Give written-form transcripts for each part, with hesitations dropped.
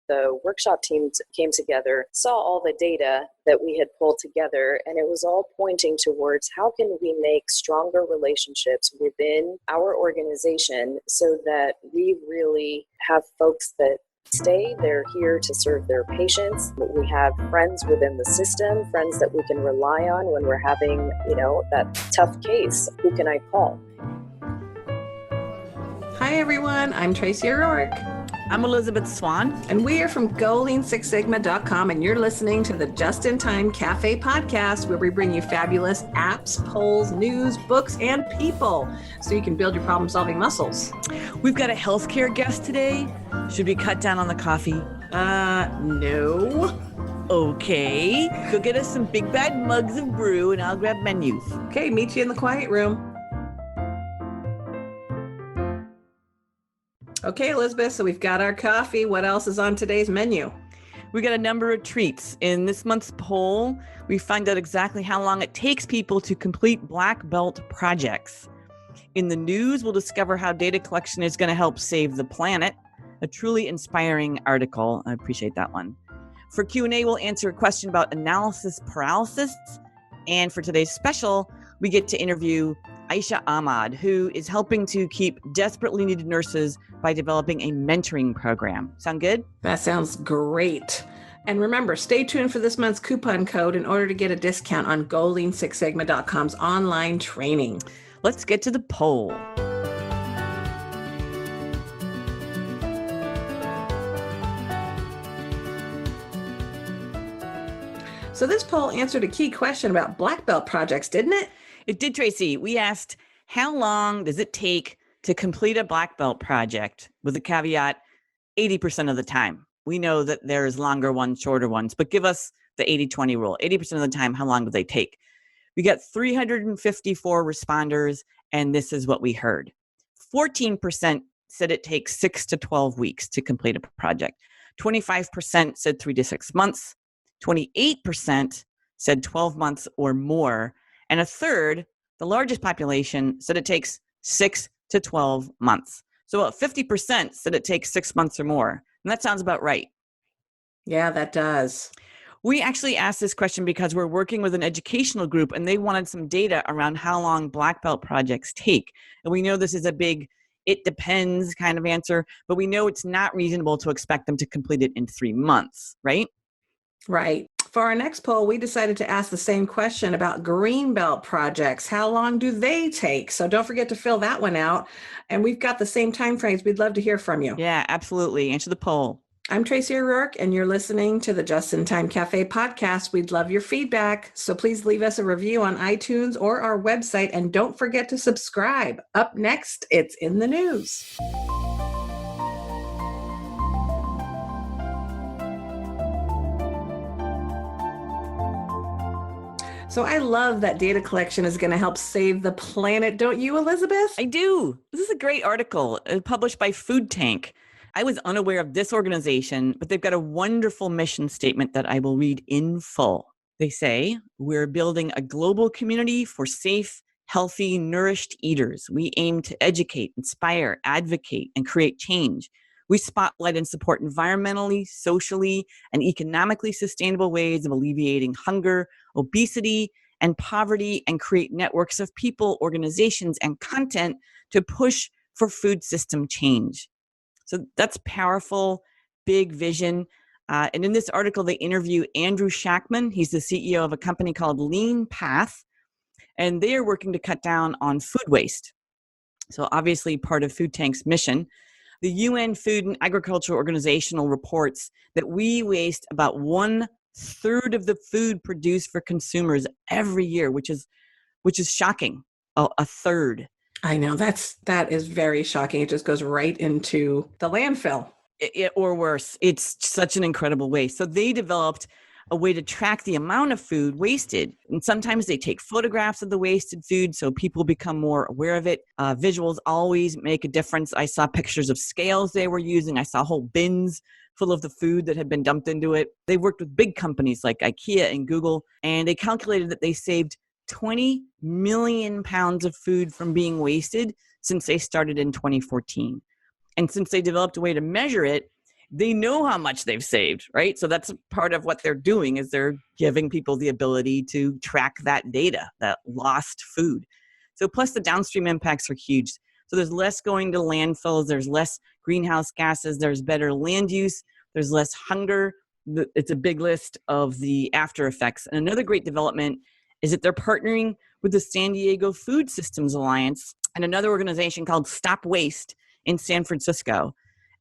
the workshop teams came together, saw all the data that we had pulled together, and it was all pointing towards how can we make stronger relationships within our organization so that we really have folks that stay. They're here to serve their patients. We have friends within the system, friends that we can rely on when we're having, that tough case. Who can I call? Hi, everyone. I'm Tracy O'Rourke. I'm Elizabeth Swan. And we are from GoLean6Sigma.com, and you're listening to the Just in Time Cafe podcast, where we bring you fabulous apps, polls, news, books, and people so you can build your problem-solving muscles. We've got a healthcare guest today. Should we cut down on the coffee? No. Okay. Go get us some big bad mugs of brew, and I'll grab menus. Okay, meet you in the quiet room. Okay, Elizabeth, so we've got our coffee. What else is on today's menu? We got a number of treats. In this month's poll, we find out exactly how long it takes people to complete black belt projects. In the news, we'll discover how data collection is going to help save the planet. A truly inspiring article. I appreciate that one. For Q&A, we'll answer a question about analysis paralysis. And for today's special, we get to interview Aisha Ahmad, who is helping to keep desperately needed nurses by developing a mentoring program. Sound good? That sounds great. And remember, stay tuned for this month's coupon code in order to get a discount on GoLean6Sigma.com's online training. Let's get to the poll. So this poll answered a key question about black belt projects, didn't it? It did, Tracy. We asked, how long does it take to complete a black belt project? With the caveat, 80% of the time. We know that there's longer ones, shorter ones, but give us the 80-20 rule. 80% of the time, how long do they take? We got 354 responders, and this is what we heard. 14% said it takes 6 to 12 weeks to complete a project. 25% said 3 to 6 months. 28% said 12 months or more. And a third, the largest population, said it takes 6 to 12 months. So about 50% said it takes 6 months or more. And that sounds about right. Yeah, that does. We actually asked this question because we're working with an educational group and they wanted some data around how long black belt projects take. And we know this is a big, it depends kind of answer, but we know it's not reasonable to expect them to complete it in 3 months, right? Right. For our next poll, we decided to ask the same question about green belt projects. How long do they take? So don't forget to fill that one out. And we've got the same time frames. We'd love to hear from you. Yeah, absolutely. Answer the poll. I'm Tracy O'Rourke, and you're listening to the Just in Time Cafe podcast. We'd love your feedback. So please leave us a review on iTunes or our website. And don't forget to subscribe. Up next, it's in the news. So I love that data collection is going to help save the planet. Don't you, Elizabeth? I do. This is a great article published by Food Tank. I was unaware of this organization, but they've got a wonderful mission statement that I will read in full. They say, we're building a global community for safe, healthy, nourished eaters. We aim to educate, inspire, advocate, and create change. We spotlight and support environmentally, socially, and economically sustainable ways of alleviating hunger, obesity, and poverty, and create networks of people, organizations, and content to push for food system change. So that's powerful, big vision. And in this article, they interview Andrew Shackman. He's the CEO of a company called Lean Path, and they are working to cut down on food waste. So obviously part of Food Tank's mission. The UN Food and Agriculture Organization reports that we waste about 1/3 of the food produced for consumers every year, which is shocking. A third. I know that is very shocking. It just goes right into the landfill. Or worse. It's such an incredible waste. So they developed a way to track the amount of food wasted. And sometimes they take photographs of the wasted food so people become more aware of it. Visuals always make a difference. I saw pictures of scales they were using. I saw whole bins full of the food that had been dumped into it. They worked with big companies like IKEA and Google, and they calculated that they saved 20 million pounds of food from being wasted since they started in 2014. And since they developed a way to measure it, they know how much they've saved, right? So that's part of what they're doing is they're giving people the ability to track that data, that lost food. So plus the downstream impacts are huge. So there's less going to landfills, there's less greenhouse gases, there's better land use, there's less hunger. It's a big list of the after effects. And another great development is that they're partnering with the San Diego Food Systems Alliance and another organization called Stop Waste in San Francisco.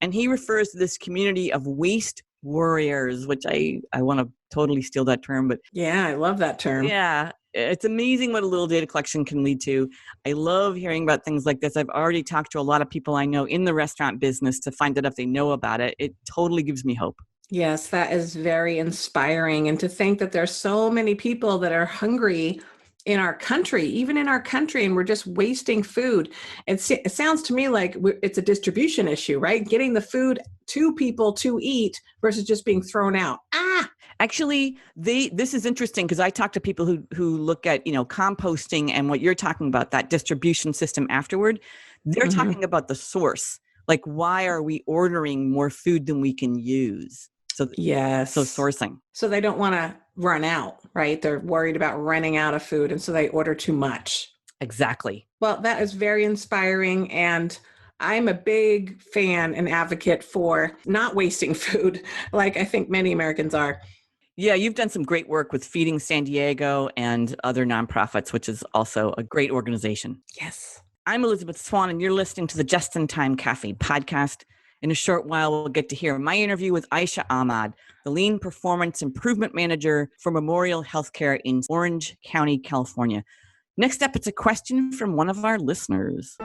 And he refers to this community of waste warriors, which I want to totally steal that term, but Yeah, I love that term. yeah, it's amazing what a little data collection can lead to. I love hearing about things like this. I've already talked to a lot of people I know in the restaurant business to find out if they know about it. It totally gives me hope. Yes, that is very inspiring. And to think that there's so many people that are hungry in our country, even in our country, and we're just wasting food. It sounds to me like it's a distribution issue, right? Getting the food to people to eat versus just being thrown out. Actually, this is interesting because I talk to people who look at, composting and what you're talking about, that distribution system afterward. They're talking about the source. Like, why are we ordering more food than we can use? So yes. So sourcing. So they don't want to run out, right? They're worried about running out of food. And so they order too much. Exactly. Well, that is very inspiring. And I'm a big fan and advocate for not wasting food, like I think many Americans are. Yeah, you've done some great work with Feeding San Diego and other nonprofits, which is also a great organization. Yes. I'm Elizabeth Swan, and you're listening to the Just in Time Cafe podcast. In a short while, we'll get to hear my interview with Aisha Ahmad, the Lean Performance Improvement Manager for Memorial Healthcare in Orange County, California. Next up, it's a question from one of our listeners.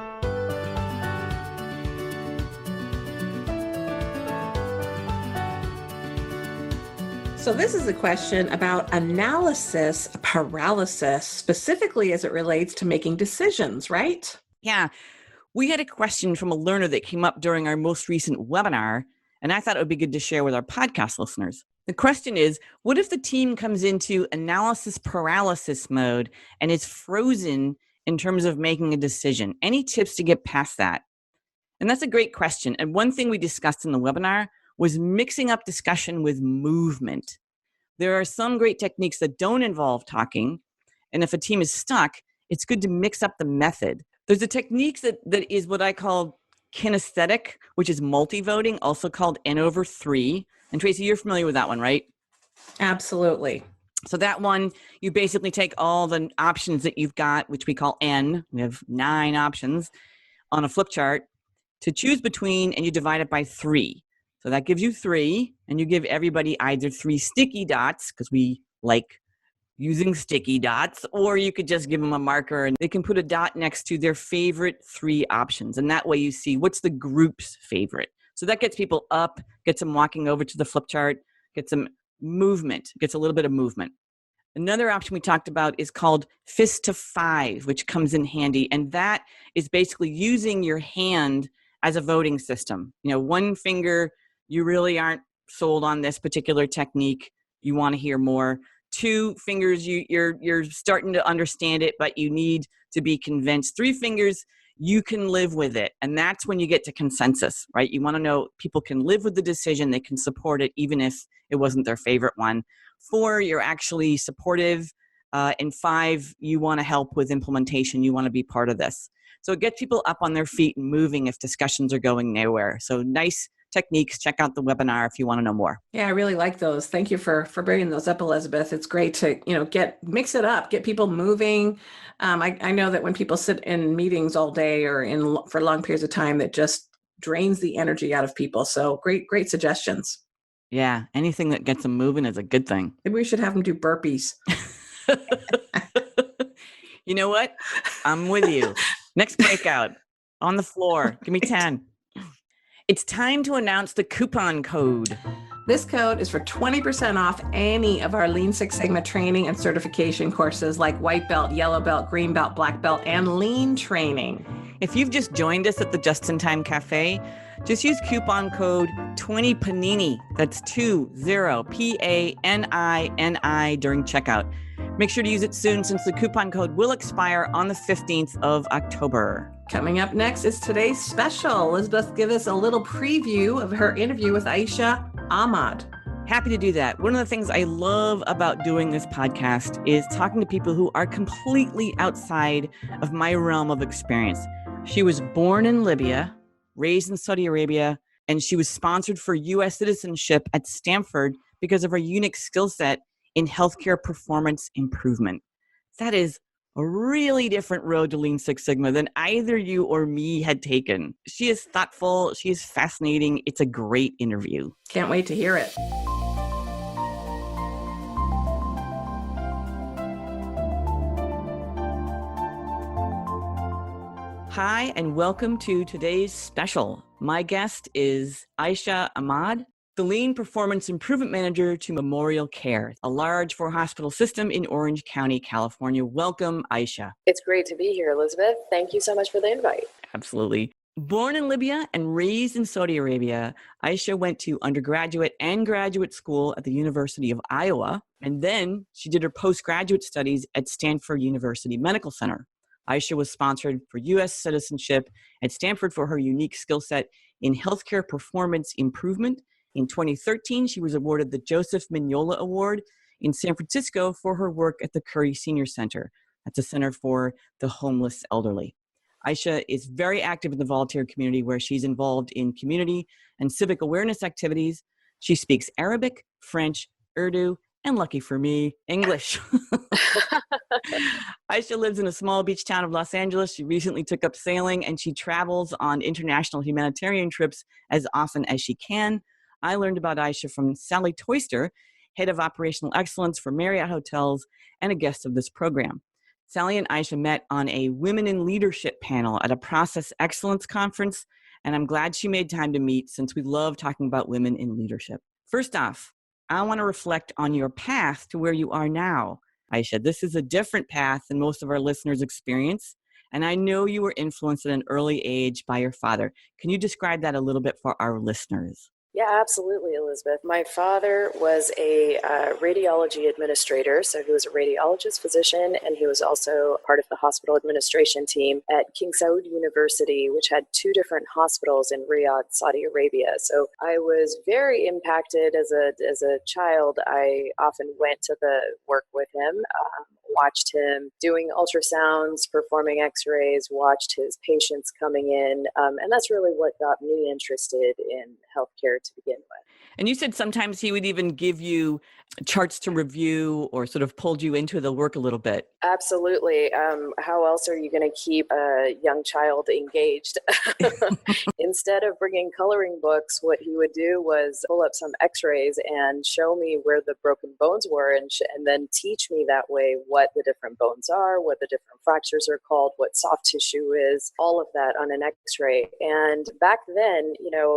So this is a question about analysis paralysis, specifically as it relates to making decisions, right? Yeah. We had a question from a learner that came up during our most recent webinar, and I thought it would be good to share with our podcast listeners. The question is, what if the team comes into analysis paralysis mode and is frozen in terms of making a decision? Any tips to get past that? And that's a great question. And one thing we discussed in the webinar was mixing up discussion with movement. There are some great techniques that don't involve talking, and if a team is stuck, it's good to mix up the method. There's a technique that is what I call kinesthetic, which is multi-voting, also called N/3. And Tracy, you're familiar with that one, right? Absolutely. So that one, you basically take all the options that you've got, which we call N. We have 9 options on a flip chart to choose between, and you divide it by 3. So that gives you 3, and you give everybody either 3 sticky dots, because we like using sticky dots, or you could just give them a marker and they can put a dot next to their favorite 3 options. And that way you see what's the group's favorite. So that gets people up, gets them walking over to the flip chart, gets them movement, gets a little bit of movement. Another option we talked about is called fist to 5, which comes in handy. And that is basically using your hand as a voting system. One finger, you really aren't sold on this particular technique. You want to hear more. 2 fingers, you're starting to understand it, but you need to be convinced. 3 fingers, you can live with it. And that's when you get to consensus, right? You want to know people can live with the decision, they can support it, even if it wasn't their favorite one. 4, you're actually supportive. And 5, you want to help with implementation. You want to be part of this. So it gets people up on their feet and moving if discussions are going nowhere. So nice techniques. Check out the webinar if you want to know more. Yeah, I really like those. Thank you for bringing those up, Elizabeth. It's great to, mix it up, get people moving. I know that when people sit in meetings all day or for long periods of time, that just drains the energy out of people. So great suggestions. Yeah, anything that gets them moving is a good thing. Maybe we should have them do burpees. You know what? I'm with you. Next breakout on the floor. Give me 10. It's time to announce the coupon code. This code is for 20% off any of our Lean Six Sigma training and certification courses like white belt, yellow belt, green belt, black belt, and lean training. If you've just joined us at the Just in Time Cafe, just use coupon code 20PANINI. That's 20 PANINI during checkout. Make sure to use it soon since the coupon code will expire on the 15th of October. Coming up next is today's special. Elizabeth, give us a little preview of her interview with Aisha Ahmad. Happy to do that. One of the things I love about doing this podcast is talking to people who are completely outside of my realm of experience. She was born in Libya, raised in Saudi Arabia, and she was sponsored for U.S. citizenship at Stanford because of her unique skill set in healthcare performance improvement. That is a really different road to Lean Six Sigma than either you or me had taken. She is thoughtful. She is fascinating. It's a great interview. Can't wait to hear it. Hi, and welcome to today's special. My guest is Aisha Ahmad, the Lean Performance Improvement Manager to Memorial Care, a large 4-hospital system in Orange County, California. Welcome, Aisha. It's great to be here, Elizabeth. Thank you so much for the invite. Absolutely. Born in Libya and raised in Saudi Arabia, Aisha went to undergraduate and graduate school at the University of Iowa, and then she did her postgraduate studies at Stanford University Medical Center. Aisha was sponsored for U.S. citizenship at Stanford for her unique skill set in healthcare performance improvement. In 2013, she was awarded the Joseph Mignola Award in San Francisco for her work at the Curry Senior Center. That's a center for the homeless elderly. Aisha is very active in the volunteer community where she's involved in community and civic awareness activities. She speaks Arabic, French, Urdu, and lucky for me, English. Aisha lives in a small beach town of Los Angeles. She recently took up sailing and she travels on international humanitarian trips as often as she can. I learned about Aisha from Sally Toyster, head of operational excellence for Marriott Hotels and a guest of this program. Sally and Aisha met on a Women in Leadership panel at a Process Excellence conference, and I'm glad she made time to meet since we love talking about women in leadership. First off, I want to reflect on your path to where you are now. Aisha, this is a different path than most of our listeners experience, and I know you were influenced at an early age by your father. Can you describe that a little bit for our listeners? Yeah, absolutely, Elizabeth. My father was a radiology administrator, so he was a radiologist physician, and he was also part of the hospital administration team at King Saud University, which had 2 different hospitals in Riyadh, Saudi Arabia. So I was very impacted as a child. I often went to the work with him, watched him doing ultrasounds, performing x-rays, watched his patients coming in. And that's really what got me interested in healthcare to begin with. And you said sometimes he would even give you charts to review or sort of pulled you into the work a little bit. Absolutely. How else are you going to keep a young child engaged? Instead of bringing coloring books, what he would do was pull up some x-rays and show me where the broken bones were and then teach me that way what the different bones are, what the different fractures are called, what soft tissue is, all of that on an x-ray. And back then,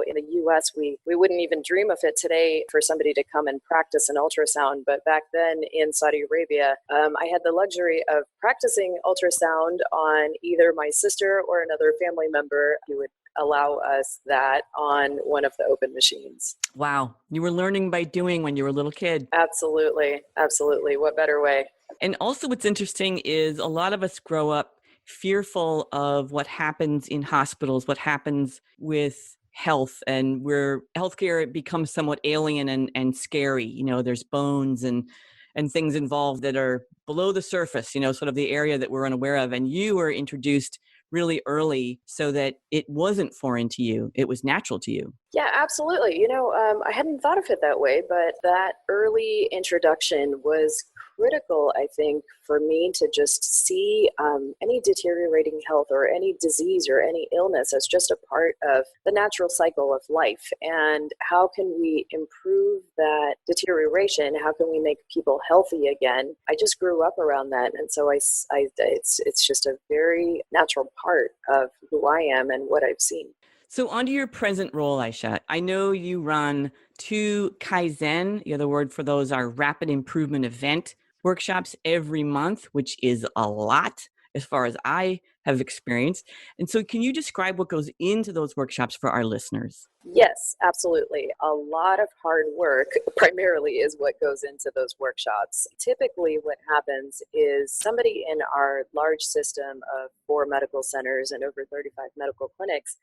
in the U.S., we wouldn't even dream of it today for somebody to come and practice an ultrasound. But back then in Saudi Arabia, I had the luxury of practicing ultrasound on either my sister or another family member who would allow us that on one of the open machines. Wow. You were learning by doing when you were a little kid. Absolutely. Absolutely. What better way? And also what's interesting is a lot of us grow up fearful of what happens in hospitals, what happens with health, and where healthcare becomes somewhat alien and scary. There's bones and things involved that are below the surface, sort of the area that we're unaware of. And you were introduced really early so that it wasn't foreign to you. It was natural to you. Yeah, absolutely. I hadn't thought of it that way, but that early introduction was critical, I think, for me to just see any deteriorating health or any disease or any illness as just a part of the natural cycle of life. And how can we improve that deterioration? How can we make people healthy again? I just grew up around that. And so it's just a very natural part of who I am and what I've seen. So onto your present role, Aisha. I know you run 2 Kaizen, the other word for those are rapid improvement event workshops every month, which is a lot as far as I have experienced. And so can you describe what goes into those workshops for our listeners? Yes, absolutely. A lot of hard work primarily is what goes into those workshops. Typically, what happens is somebody in our large system of 4 medical centers and over 35 medical clinics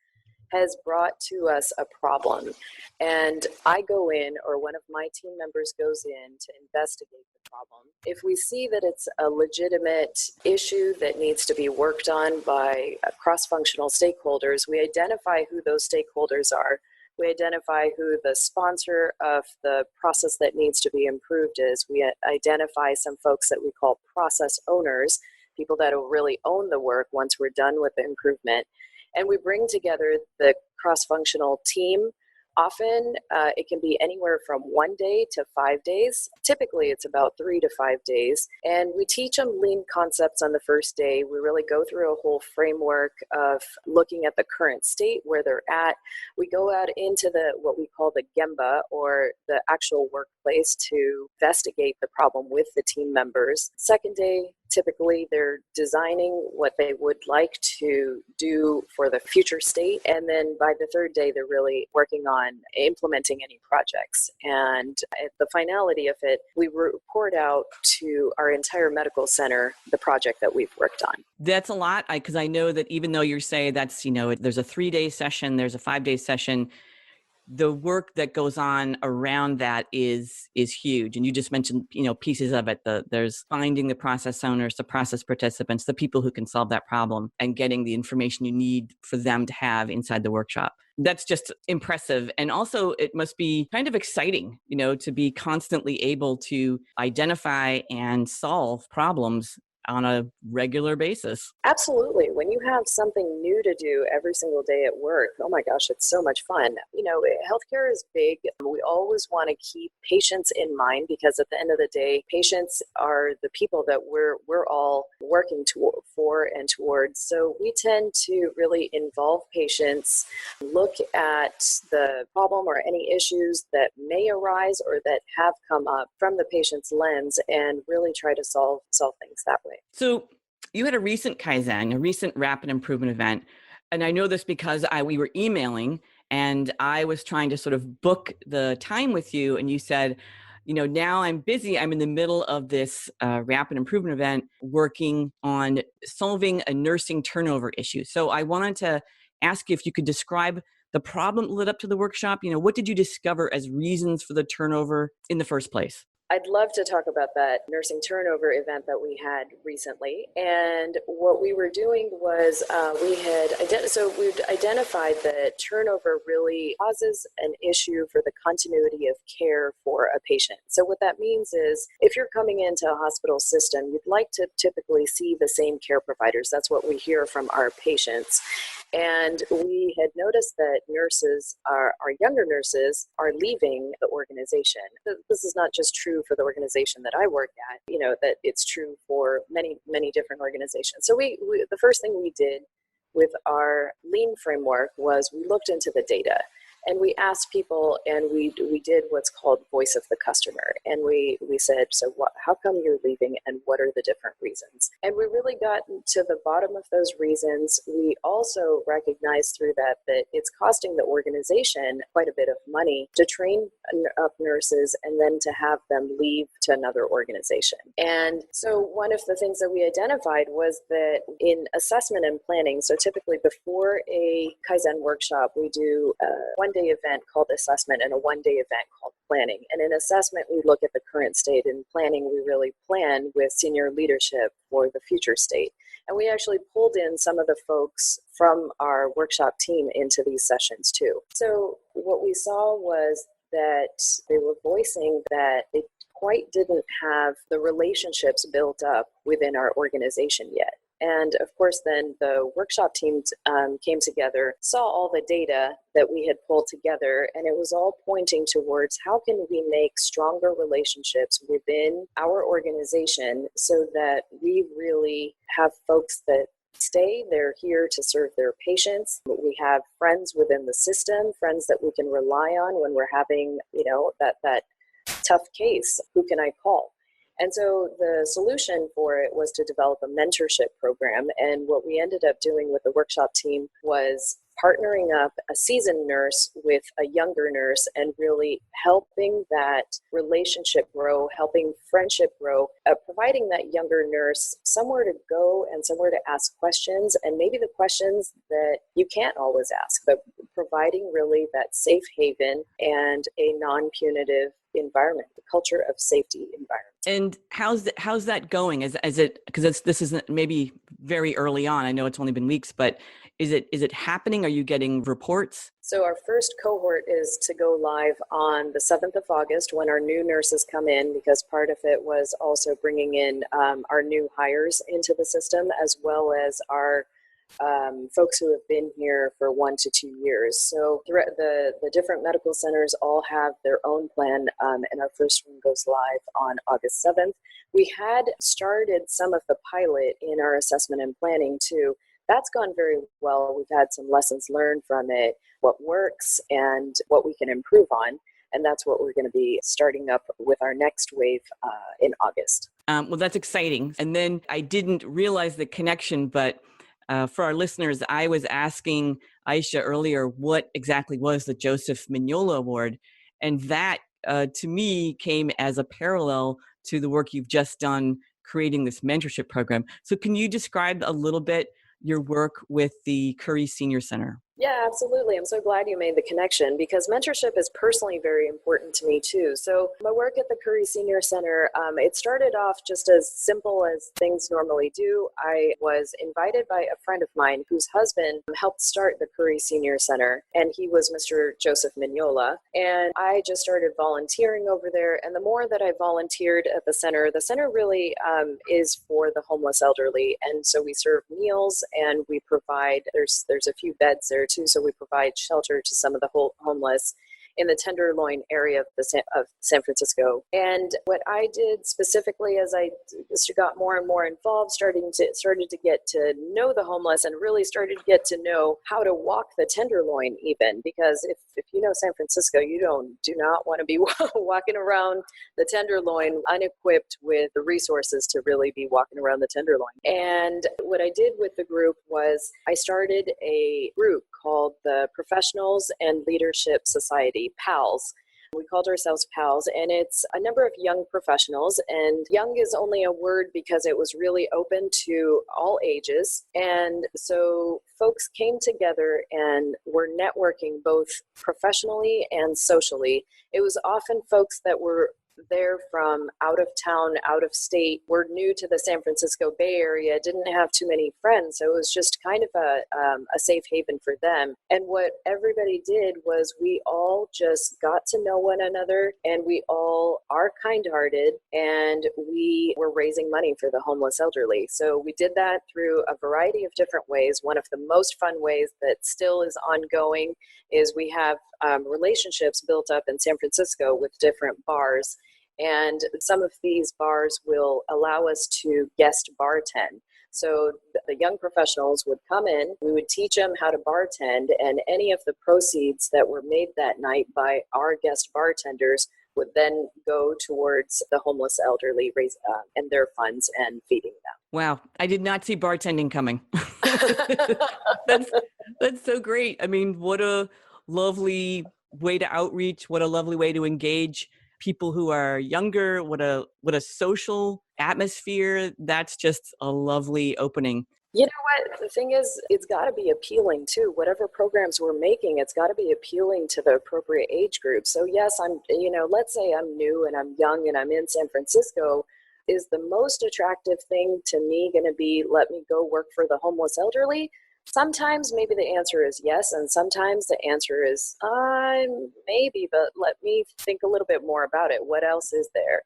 has brought to us a problem. And I go in, or one of my team members goes in to investigate the problem. If we see that it's a legitimate issue that needs to be worked on by cross-functional stakeholders, we identify who those stakeholders are. We identify who the sponsor of the process that needs to be improved is. We identify some folks that we call process owners, people that will really own the work once we're done with the improvement. And we bring together the cross-functional team. Often it can be anywhere from 1 day to 5 days. Typically it's about 3 to 5 days. And we teach them lean concepts on the first day. We really go through a whole framework of looking at the current state, where they're at. We go out into what we call the Gemba, or the actual workplace, to investigate the problem with the team members. Second day, typically they're designing what they would like to do for the future state. And then by the third day, they're really working on implementing any projects. And at the finality of it, we report out to our entire medical center the project that we've worked on. That's a lot, because I know that even though you're saying that's, there's a 3-day session, there's a 5-day session, the work that goes on around that is huge. And you just mentioned, pieces of it. There's finding the process owners, the process participants, the people who can solve that problem, and getting the information you need for them to have inside the workshop. That's just impressive. And also it must be kind of exciting, to be constantly able to identify and solve problems on a regular basis. Absolutely. When you have something new to do every single day at work, oh my gosh, it's so much fun. Healthcare is big. We always want to keep patients in mind, because at the end of the day, patients are the people that we're all working for and towards. So we tend to really involve patients, look at the problem or any issues that may arise or that have come up from the patient's lens, and really try to solve things that way. So you had a recent Kaizen, a recent rapid improvement event. And I know this because we were emailing, and I was trying to sort of book the time with you. And you said, now I'm busy. I'm in the middle of this rapid improvement event working on solving a nursing turnover issue. So I wanted to ask you if you could describe the problem that led up to the workshop. What did you discover as reasons for the turnover in the first place? I'd love to talk about that nursing turnover event that we had recently. And what we were doing was we'd identified that turnover really causes an issue for the continuity of care for a patient. So what that means is, if you're coming into a hospital system, you'd like to typically see the same care providers. That's what we hear from our patients. And we had noticed that our younger nurses are leaving the organization. This is not just true for the organization that I work at, that it's true for many, many different organizations. So the first thing we did with our lean framework was we looked into the data. And we asked people, and we did what's called voice of the customer. And we said, so how come you're leaving, and what are the different reasons? And we really got to the bottom of those reasons. We also recognized through that it's costing the organization quite a bit of money to train up nurses and then to have them leave to another organization. And so one of the things that we identified was that in assessment and planning, so typically before a Kaizen workshop, we do a one-day event called assessment and a one-day event called planning. And in assessment, we look at the current state. In planning, we really plan with senior leadership for the future state. And we actually pulled in some of the folks from our workshop team into these sessions too. So what we saw was that they were voicing that they quite didn't have the relationships built up within our organization yet. And of course, then the workshop teams came together, saw all the data that we had pulled together, and it was all pointing towards how can we make stronger relationships within our organization so that we really have folks that stay. They're here to serve their patients. We have friends within the system, friends that we can rely on when we're having, that tough case. Who can I call? And so the solution for it was to develop a mentorship program. And what we ended up doing with the workshop team was partnering up a seasoned nurse with a younger nurse and really helping that relationship grow, helping friendship grow, providing that younger nurse somewhere to go and somewhere to ask questions, and maybe the questions that you can't always ask, but providing really that safe haven and a non-punitive environment, the culture of safety environment. And how's that going? Is it, because this isn't maybe very early on, I know it's only been weeks, but is it happening? Are you getting reports? So our first cohort is to go live on the 7th of August when our new nurses come in, because part of it was also bringing in our new hires into the system, as well as our folks who have been here for 1 to 2 years. So the different medical centers all have their own plan, and our first one goes live on August 7th. We had started some of the pilot in our assessment and planning too. That's gone very well. We've had some lessons learned from it, what works and what we can improve on. And that's what we're going to be starting up with our next wave in August. Well, that's exciting. And then I didn't realize the connection, but for our listeners, I was asking Aisha earlier what exactly was the Joseph Mignola Award. And that, to me, came as a parallel to the work you've just done creating this mentorship program. So can you describe a little bit your work with the Curry Senior Center? Yeah, absolutely. I'm so glad you made the connection, because mentorship is personally very important to me too. So my work at the Curry Senior Center, it started off just as simple as things normally do. I was invited by a friend of mine whose husband helped start the Curry Senior Center, and he was Mr. Joseph Mignola. And I just started volunteering over there. And the more that I volunteered at the center really is for the homeless elderly. And so we serve meals and we provide, there's a few beds there too, so we provide shelter to some of the homeless in the Tenderloin area of San Francisco. And what I did specifically as I got more and more involved, started to get to know the homeless and really started to get to know how to walk the Tenderloin even, because if you know San Francisco, you do not want to be walking around the Tenderloin unequipped with the resources to really be walking around the Tenderloin. And what I did with the group was I started a group called the Professionals and Leadership Society, PALS. We called ourselves PALS, and it's a number of young professionals, and young is only a word because it was really open to all ages. And so folks came together and were networking both professionally and socially. It was often folks that were there from out of town, out of state, were new to the San Francisco Bay Area, didn't have too many friends. So it was just kind of a safe haven for them. And what everybody did was we all just got to know one another, and we all are kind-hearted, and we were raising money for the homeless elderly. So we did that through a variety of different ways. One of the most fun ways that still is ongoing is we have relationships built up in San Francisco with different bars. And some of these bars will allow us to guest bartend. So the young professionals would come in, we would teach them how to bartend, and any of the proceeds that were made that night by our guest bartenders would then go towards the homeless elderly and their funds and feeding them. Wow. I did not see bartending coming. That's so great. I mean, what a lovely way to outreach. What a lovely way to engage people who are younger. What a social atmosphere. That's just a lovely opening. You know what? The thing is, it's got to be appealing too. Whatever programs we're making, it's got to be appealing to the appropriate age group. So yes, let's say I'm new and I'm young and I'm in San Francisco. Is the most attractive thing to me going to be, let me go work for the homeless elderly? Sometimes maybe the answer is yes, and sometimes the answer is maybe, but let me think a little bit more about it. What else is there?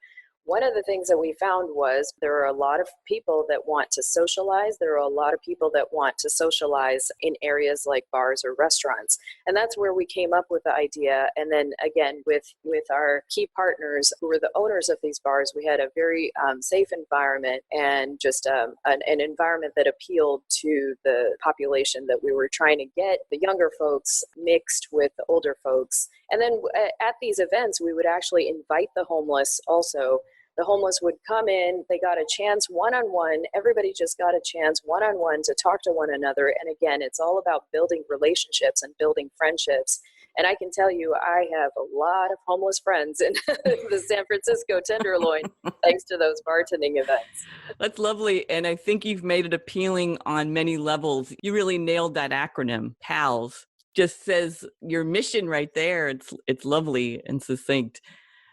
One of the things that we found was there are a lot of people that want to socialize. There are a lot of people that want to socialize in areas like bars or restaurants. And that's where we came up with the idea. And then again, with our key partners who were the owners of these bars, we had a very safe environment and just an environment that appealed to the population that we were trying to get the younger folks mixed with the older folks. And then at these events, we would actually invite the homeless also The homeless would come in, they got a chance one-on-one, everybody just got a chance one-on-one to talk to one another. And again, it's all about building relationships and building friendships. And I can tell you, I have a lot of homeless friends in the San Francisco Tenderloin, thanks to those bartending events. That's lovely. And I think you've made it appealing on many levels. You really nailed that acronym, PALS. Just says your mission right there. It's lovely and succinct.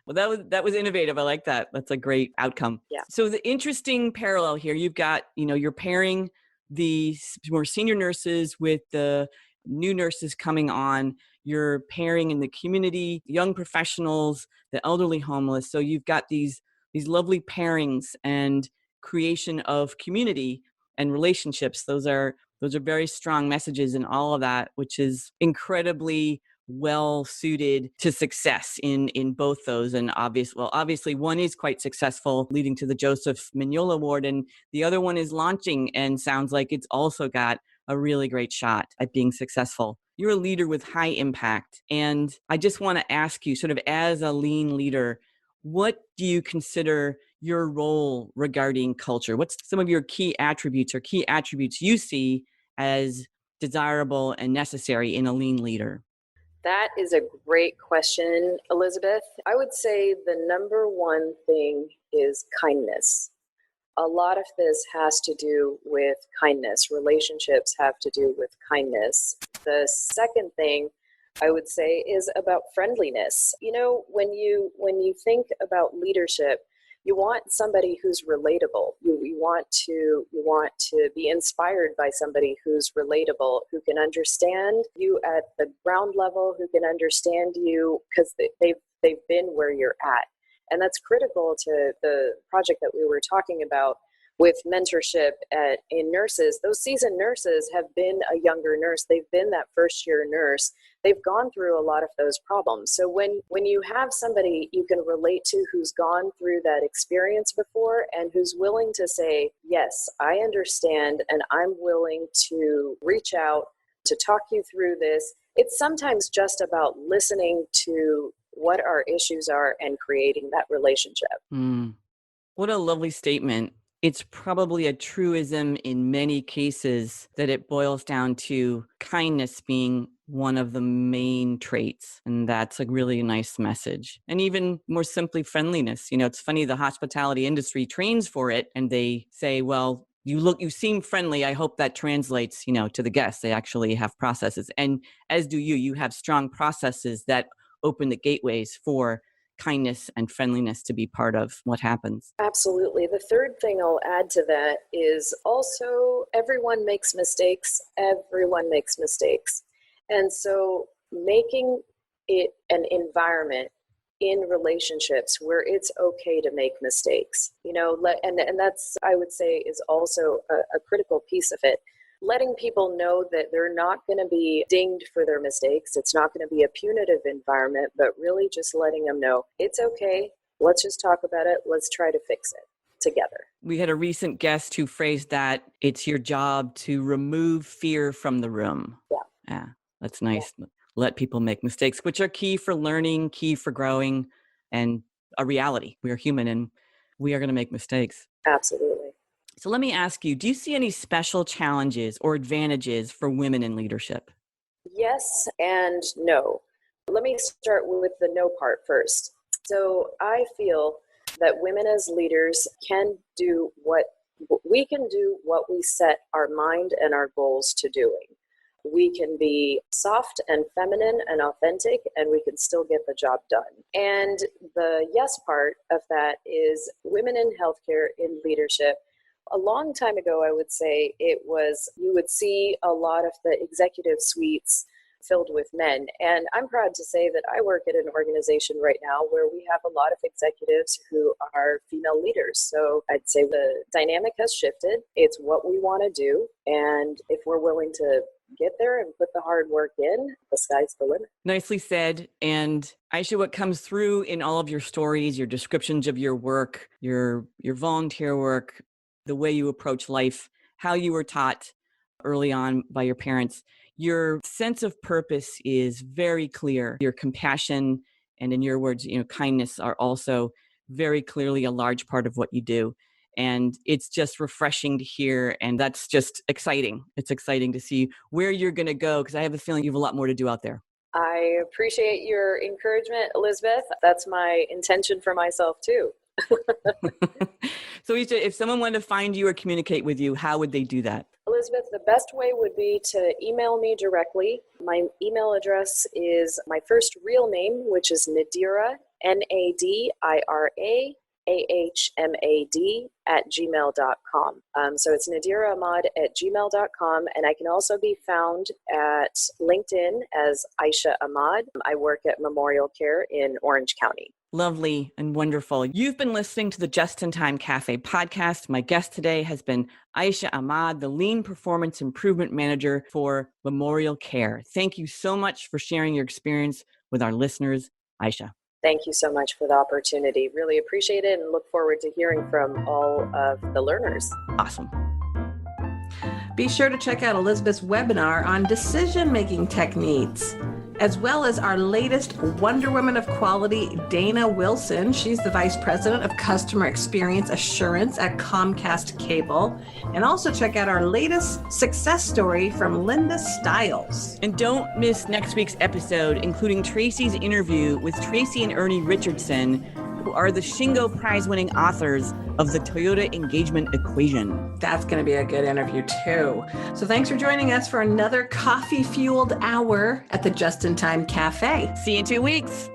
Well, that was innovative. I like that. That's a great outcome. Yeah. So the interesting parallel here, you've got, you're pairing the more senior nurses with the new nurses coming on. You're pairing in the community, young professionals, the elderly homeless. So you've got these lovely pairings and creation of community and relationships. Those are very strong messages in all of that, which is incredibly well suited to success in both those. And obviously one is quite successful, leading to the Joseph Mignola Award, and the other one is launching and sounds like it's also got a really great shot at being successful. You're a leader with high impact. And I just want to ask you, sort of as a lean leader, what do you consider your role regarding culture? What's some of your key attributes you see as desirable and necessary in a lean leader? That is a great question, Elizabeth. I would say the number one thing is kindness. A lot of this has to do with kindness. Relationships have to do with kindness. The second thing I would say is about friendliness. When you think about leadership, you want somebody who's relatable. You want to be inspired by somebody who's relatable, who can understand you at the ground level, who can understand you because they've been where you're at. And that's critical to the project that we were talking about with mentorship in nurses. Those seasoned nurses have been a younger nurse. They've been that first year nurse. They've gone through a lot of those problems. So when you have somebody you can relate to who's gone through that experience before and who's willing to say, yes, I understand and I'm willing to reach out to talk you through this. It's sometimes just about listening to what our issues are and creating that relationship. What a lovely statement. It's probably a truism in many cases that it boils down to kindness being one of the main traits. And that's a really nice message. And even more simply, friendliness. It's funny, the hospitality industry trains for it and they say, well, you seem friendly. I hope that translates, to the guests. They actually have processes. And as do you have strong processes that open the gateways for kindness and friendliness to be part of what happens. Absolutely. The third thing I'll add to that is also everyone makes mistakes. Everyone makes mistakes. And so making it an environment in relationships where it's okay to make mistakes, and that's, I would say, is also a critical piece of it. Letting people know that they're not going to be dinged for their mistakes. It's not going to be a punitive environment, but really just letting them know it's okay. Let's just talk about it. Let's try to fix it together. We had a recent guest who phrased that it's your job to remove fear from the room. Yeah, that's nice. Yeah. Let people make mistakes, which are key for learning, key for growing, and a reality. We are human and we are going to make mistakes. Absolutely. So let me ask you, do you see any special challenges or advantages for women in leadership? Yes and no. Let me start with the no part first. So I feel that women as leaders can do what we set our mind and our goals to doing. We can be soft and feminine and authentic, and we can still get the job done. And the yes part of that is women in healthcare, in leadership. A long time ago, I would say you would see a lot of the executive suites filled with men. And I'm proud to say that I work at an organization right now where we have a lot of executives who are female leaders. So I'd say the dynamic has shifted. It's what we want to do. And if we're willing to get there and put the hard work in, the sky's the limit. Nicely said. And Aisha, what comes through in all of your stories, your descriptions of your work, your volunteer work, the way you approach life, how you were taught early on by your parents, your sense of purpose is very clear. Your compassion and, in your words, kindness are also very clearly a large part of what you do. And it's just refreshing to hear. And that's just exciting. It's exciting to see where you're going to go, because I have a feeling you have a lot more to do out there. I appreciate your encouragement, Elizabeth. That's my intention for myself too. So Isha, if someone wanted to find you or communicate with you, how would they do that? Elizabeth, the best way would be to email me directly. My email address is my first real name, which is Nadira, Nadira, AHMAD @gmail.com. So it's Nadira Ahmad @gmail.com. And I can also be found at LinkedIn as Aisha Ahmad. I work at Memorial Care in Orange County. Lovely and wonderful. You've been listening to the Just in Time Cafe podcast. My guest today has been Aisha Ahmad, the Lean Performance Improvement Manager for Memorial Care. Thank you so much for sharing your experience with our listeners, Aisha. Thank you so much for the opportunity. Really appreciate it and look forward to hearing from all of the learners. Awesome. Be sure to check out Elizabeth's webinar on decision-making techniques, as well as our latest Wonder Woman of Quality, Dana Wilson. She's the Vice President of Customer Experience Assurance at Comcast Cable. And also check out our latest success story from Linda Stiles. And don't miss next week's episode, including Tracy's interview with Tracy and Ernie Richardson, who are the Shingo Prize-winning authors of the Toyota Engagement Equation. That's going to be a good interview too. So thanks for joining us for another coffee-fueled hour at the Just in Time Cafe. See you in 2 weeks.